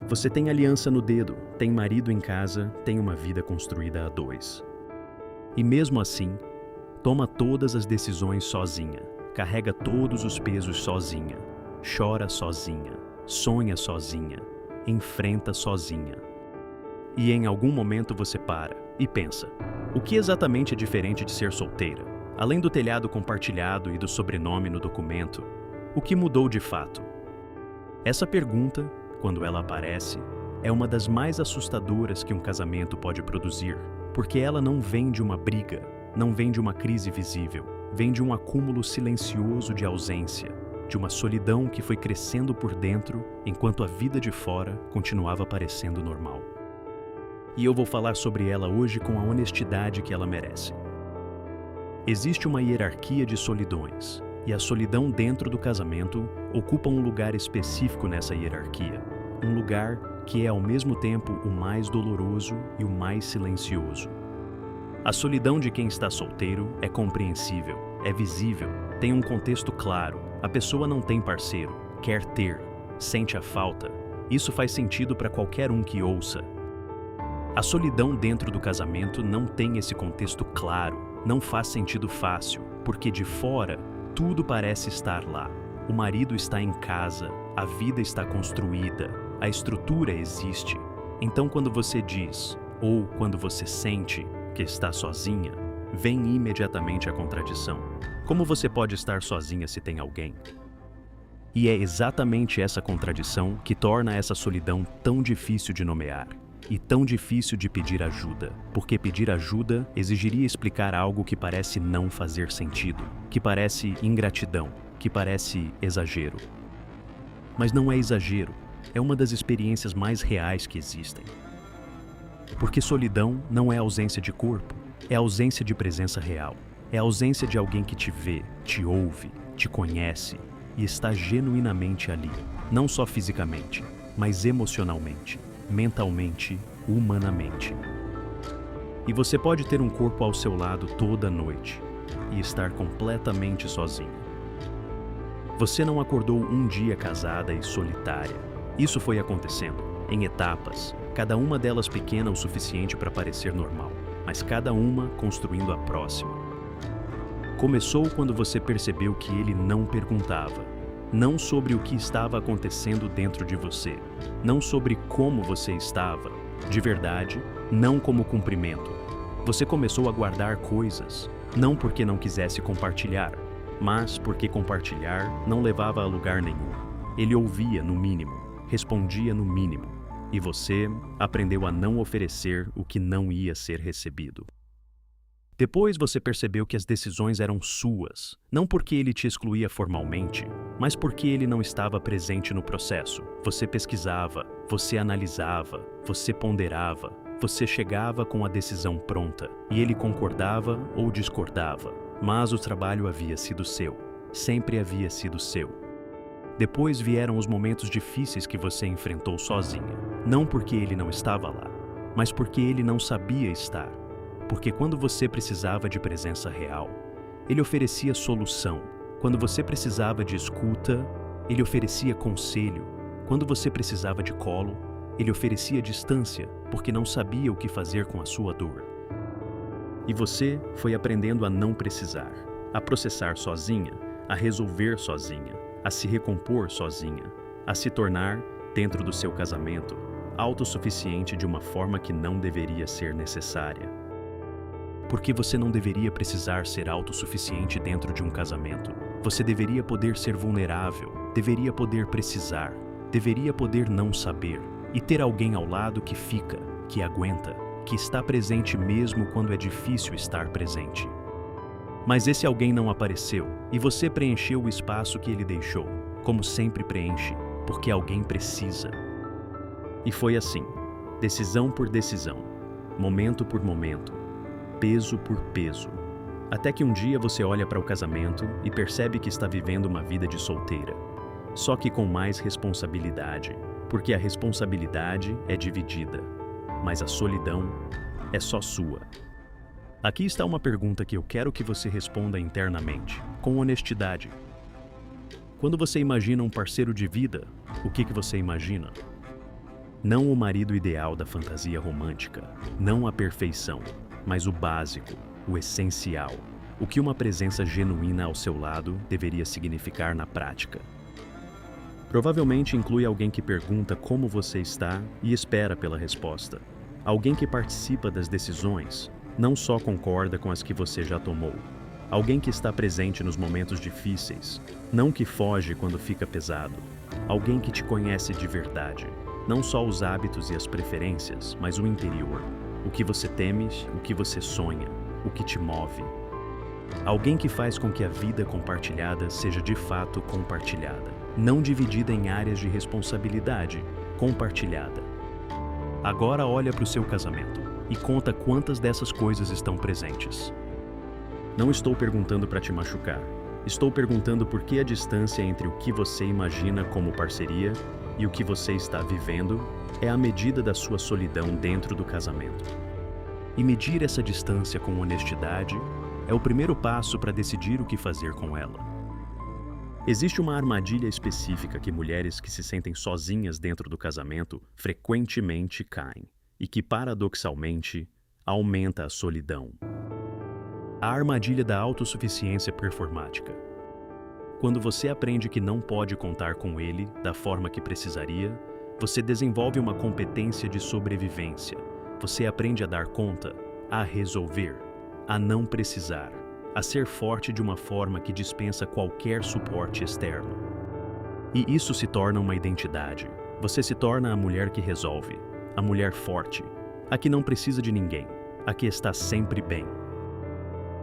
Você tem aliança no dedo, tem marido em casa, tem uma vida construída a dois. E mesmo assim, toma todas as decisões sozinha, carrega todos os pesos sozinha, chora sozinha, sonha sozinha, enfrenta sozinha. E em algum momento você para e pensa: o que exatamente é diferente de ser solteira? Além do telhado compartilhado e do sobrenome no documento, o que mudou de fato? Essa pergunta, quando ela aparece, é uma das mais assustadoras que um casamento pode produzir, porque ela não vem de uma briga, não vem de uma crise visível, vem de um acúmulo silencioso de ausência, de uma solidão que foi crescendo por dentro enquanto a vida de fora continuava parecendo normal. E eu vou falar sobre ela hoje com a honestidade que ela merece. Existe uma hierarquia de solidões, e a solidão dentro do casamento ocupa um lugar específico nessa hierarquia, um lugar que é ao mesmo tempo o mais doloroso e o mais silencioso. A solidão de quem está solteiro é compreensível, é visível, tem um contexto claro, a pessoa não tem parceiro, quer ter, sente a falta. Isso faz sentido para qualquer um que ouça. A solidão dentro do casamento não tem esse contexto claro, não faz sentido fácil, porque de fora tudo parece estar lá. O marido está em casa, a vida está construída, a estrutura existe. Então quando você diz, ou quando você sente que está sozinha, vem imediatamente a contradição. Como você pode estar sozinha se tem alguém? E é exatamente essa contradição que torna essa solidão tão difícil de nomear. E tão difícil de pedir ajuda, porque pedir ajuda exigiria explicar algo que parece não fazer sentido, que parece ingratidão, que parece exagero. Mas não é exagero, é uma das experiências mais reais que existem. Porque solidão não é ausência de corpo, é ausência de presença real, é ausência de alguém que te vê, te ouve, te conhece e está genuinamente ali, não só fisicamente, mas emocionalmente, mentalmente, humanamente. E você pode ter um corpo ao seu lado toda noite e estar completamente sozinho. Você não acordou um dia casada e solitária. Isso foi acontecendo, em etapas, cada uma delas pequena o suficiente para parecer normal, mas cada uma construindo a próxima. Começou quando você percebeu que ele não perguntava, não sobre o que estava acontecendo dentro de você, não sobre como você estava, de verdade, não como cumprimento. Você começou a guardar coisas, não porque não quisesse compartilhar, mas porque compartilhar não levava a lugar nenhum. Ele ouvia no mínimo, respondia no mínimo, e você aprendeu a não oferecer o que não ia ser recebido. Depois você percebeu que as decisões eram suas, não porque ele te excluía formalmente, mas porque ele não estava presente no processo. Você pesquisava, você analisava, você ponderava, você chegava com a decisão pronta, e ele concordava ou discordava, mas o trabalho havia sido seu, sempre havia sido seu. Depois vieram os momentos difíceis que você enfrentou sozinha, não porque ele não estava lá, mas porque ele não sabia estar. Porque quando você precisava de presença real, ele oferecia solução. Quando você precisava de escuta, ele oferecia conselho. Quando você precisava de colo, ele oferecia distância, porque não sabia o que fazer com a sua dor. E você foi aprendendo a não precisar, a processar sozinha, a resolver sozinha, a se recompor sozinha, a se tornar, dentro do seu casamento, autossuficiente de uma forma que não deveria ser necessária. Porque você não deveria precisar ser autossuficiente dentro de um casamento. Você deveria poder ser vulnerável, deveria poder precisar, deveria poder não saber e ter alguém ao lado que fica, que aguenta, que está presente mesmo quando é difícil estar presente. Mas esse alguém não apareceu e você preencheu o espaço que ele deixou, como sempre preenche, porque alguém precisa. E foi assim, decisão por decisão, momento por momento, peso por peso, até que um dia você olha para o casamento e percebe que está vivendo uma vida de solteira, só que com mais responsabilidade, porque a responsabilidade é dividida, mas a solidão é só sua. Aqui está uma pergunta que eu quero que você responda internamente, com honestidade. Quando você imagina um parceiro de vida, o que você imagina? Não o marido ideal da fantasia romântica, não a perfeição, mas o básico, o essencial, o que uma presença genuína ao seu lado deveria significar na prática. Provavelmente inclui alguém que pergunta como você está e espera pela resposta. Alguém que participa das decisões, não só concorda com as que você já tomou. Alguém que está presente nos momentos difíceis, não que foge quando fica pesado. Alguém que te conhece de verdade, não só os hábitos e as preferências, mas o interior. O que você teme, o que você sonha, o que te move. Alguém que faz com que a vida compartilhada seja de fato compartilhada, não dividida em áreas de responsabilidade, compartilhada. Agora olha para o seu casamento e conta quantas dessas coisas estão presentes. Não estou perguntando para te machucar. Estou perguntando por que a distância entre o que você imagina como parceria e o que você está vivendo é a medida da sua solidão dentro do casamento. E medir essa distância com honestidade é o primeiro passo para decidir o que fazer com ela. Existe uma armadilha específica que mulheres que se sentem sozinhas dentro do casamento frequentemente caem e que, paradoxalmente, aumenta a solidão. A armadilha da autossuficiência performática. Quando você aprende que não pode contar com ele da forma que precisaria, você desenvolve uma competência de sobrevivência. Você aprende a dar conta, a resolver, a não precisar, a ser forte de uma forma que dispensa qualquer suporte externo. E isso se torna uma identidade. Você se torna a mulher que resolve, a mulher forte, a que não precisa de ninguém, a que está sempre bem.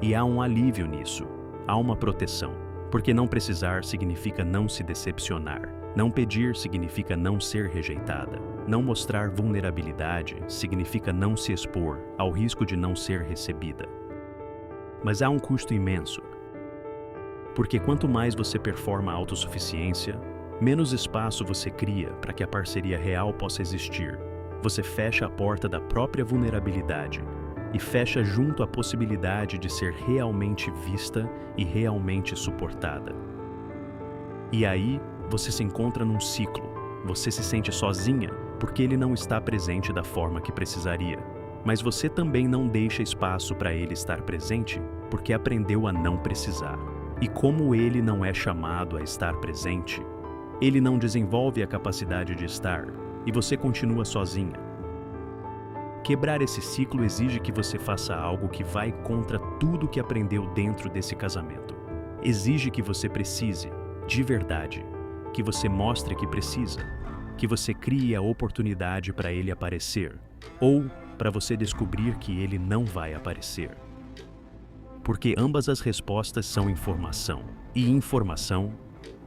E há um alívio nisso, há uma proteção, porque não precisar significa não se decepcionar, não pedir significa não ser rejeitada, não mostrar vulnerabilidade significa não se expor ao risco de não ser recebida. Mas há um custo imenso, porque quanto mais você performa a autossuficiência, menos espaço você cria para que a parceria real possa existir. Você fecha a porta da própria vulnerabilidade e fecha junto a possibilidade de ser realmente vista e realmente suportada. E aí, você se encontra num ciclo. Você se sente sozinha porque ele não está presente da forma que precisaria. Mas você também não deixa espaço para ele estar presente porque aprendeu a não precisar. E como ele não é chamado a estar presente, ele não desenvolve a capacidade de estar e você continua sozinha. Quebrar esse ciclo exige que você faça algo que vai contra tudo que aprendeu dentro desse casamento. Exige que você precise, de verdade, que você mostre que precisa, que você crie a oportunidade para ele aparecer, ou para você descobrir que ele não vai aparecer. Porque ambas as respostas são informação, e informação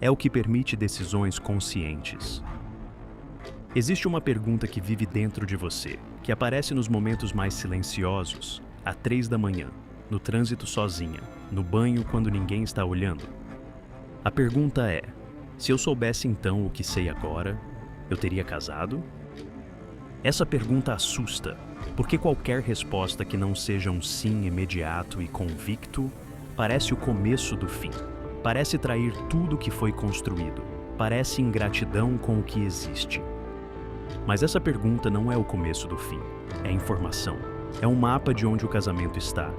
é o que permite decisões conscientes. Existe uma pergunta que vive dentro de você, que aparece nos momentos mais silenciosos, às 3 da manhã, no trânsito sozinha, no banho quando ninguém está olhando. A pergunta é: se eu soubesse então o que sei agora, eu teria casado? Essa pergunta assusta, porque qualquer resposta que não seja um sim imediato e convicto parece o começo do fim. Parece trair tudo o que foi construído. Parece ingratidão com o que existe. Mas essa pergunta não é o começo do fim. É informação. É um mapa de onde o casamento está.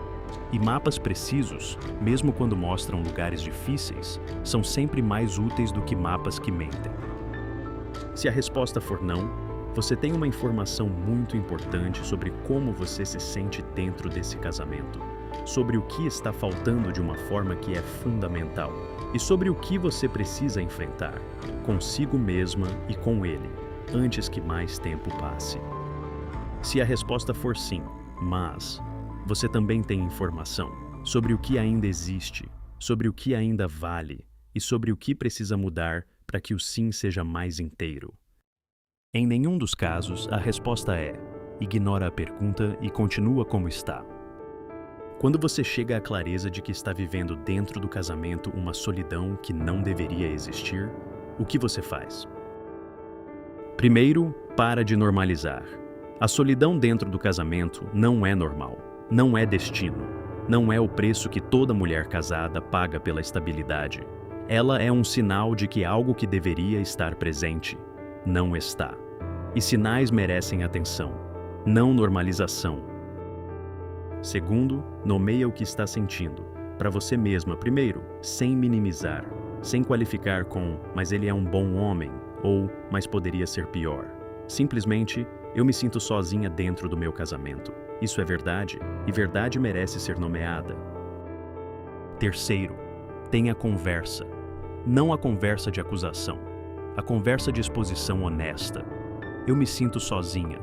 E mapas precisos, mesmo quando mostram lugares difíceis, são sempre mais úteis do que mapas que mentem. Se a resposta for não, você tem uma informação muito importante sobre como você se sente dentro desse casamento, sobre o que está faltando de uma forma que é fundamental e sobre o que você precisa enfrentar, consigo mesma e com ele, antes que mais tempo passe. Se a resposta for sim, mas você também tem informação sobre o que ainda existe, sobre o que ainda vale e sobre o que precisa mudar para que o sim seja mais inteiro. Em nenhum dos casos, a resposta é: ignora a pergunta e continua como está. Quando você chega à clareza de que está vivendo dentro do casamento uma solidão que não deveria existir, o que você faz? Primeiro, para de normalizar. A solidão dentro do casamento não é normal, não é destino, não é o preço que toda mulher casada paga pela estabilidade. Ela é um sinal de que algo que deveria estar presente não está. E sinais merecem atenção, não normalização. Segundo, nomeia o que está sentindo, para você mesma primeiro, sem minimizar, sem qualificar com "mas ele é um bom homem" ou "mas poderia ser pior". Simplesmente, eu me sinto sozinha dentro do meu casamento. Isso é verdade, e verdade merece ser nomeada. Terceiro, tenha conversa. Não a conversa de acusação, a conversa de exposição honesta. Eu me sinto sozinha.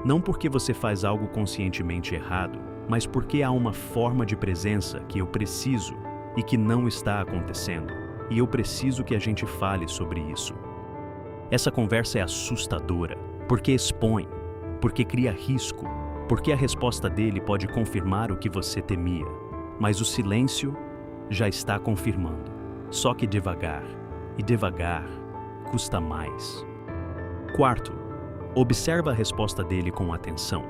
Não porque você faz algo conscientemente errado, mas porque há uma forma de presença que eu preciso e que não está acontecendo. E eu preciso que a gente fale sobre isso. Essa conversa é assustadora, porque expõe, porque cria risco, porque a resposta dele pode confirmar o que você temia. Mas o silêncio já está confirmando. Só que devagar, e devagar custa mais. Quarto, observa a resposta dele com atenção.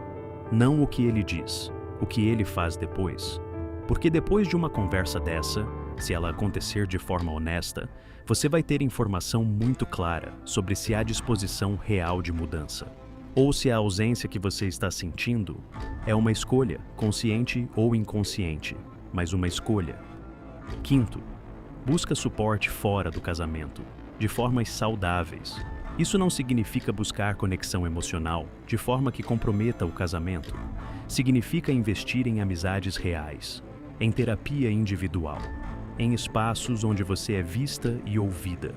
Não o que ele diz, o que ele faz depois. Porque depois de uma conversa dessa, se ela acontecer de forma honesta, você vai ter informação muito clara sobre se há disposição real de mudança. Ou se a ausência que você está sentindo é uma escolha, consciente ou inconsciente, mas uma escolha. Quinto, busca suporte fora do casamento, de formas saudáveis. Isso não significa buscar conexão emocional de forma que comprometa o casamento. Significa investir em amizades reais, em terapia individual, em espaços onde você é vista e ouvida,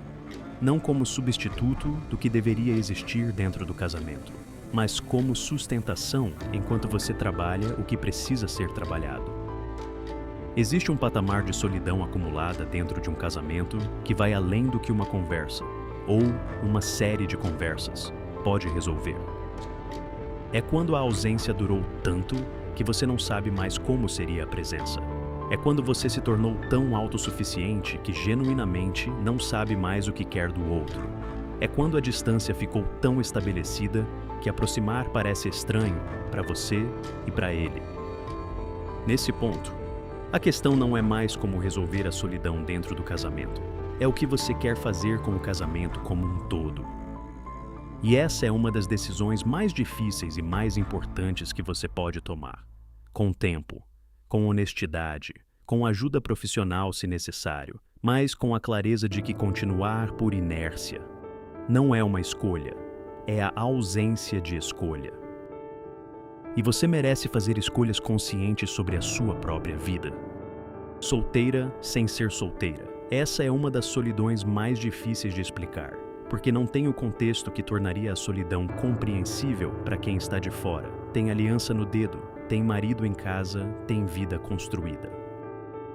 não como substituto do que deveria existir dentro do casamento, mas como sustentação enquanto você trabalha o que precisa ser trabalhado. Existe um patamar de solidão acumulada dentro de um casamento que vai além do que uma conversa, ou uma série de conversas, pode resolver. É quando a ausência durou tanto que você não sabe mais como seria a presença. É quando você se tornou tão autossuficiente que genuinamente não sabe mais o que quer do outro. É quando a distância ficou tão estabelecida que aproximar parece estranho para você e para ele. Nesse ponto, a questão não é mais como resolver a solidão dentro do casamento. É o que você quer fazer com o casamento como um todo. E essa é uma das decisões mais difíceis e mais importantes que você pode tomar. Com tempo, com honestidade, com ajuda profissional se necessário, mas com a clareza de que continuar por inércia não é uma escolha, é a ausência de escolha. E você merece fazer escolhas conscientes sobre a sua própria vida. Solteira sem ser solteira. Essa é uma das solidões mais difíceis de explicar, porque não tem o contexto que tornaria a solidão compreensível para quem está de fora. Tem aliança no dedo, tem marido em casa, tem vida construída.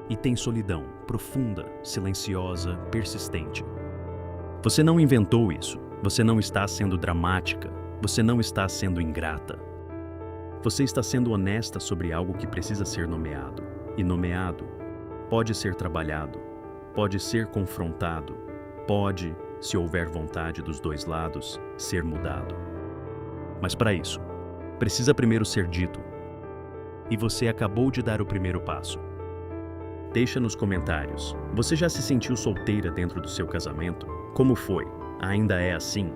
E tem solidão profunda, silenciosa, persistente. Você não inventou isso, você não está sendo dramática, você não está sendo ingrata. Você está sendo honesta sobre algo que precisa ser nomeado. E nomeado pode ser trabalhado, pode ser confrontado, pode, se houver vontade dos dois lados, ser mudado. Mas para isso, precisa primeiro ser dito. E você acabou de dar o primeiro passo. Deixa nos comentários. Você já se sentiu solteira dentro do seu casamento? Como foi? Ainda é assim?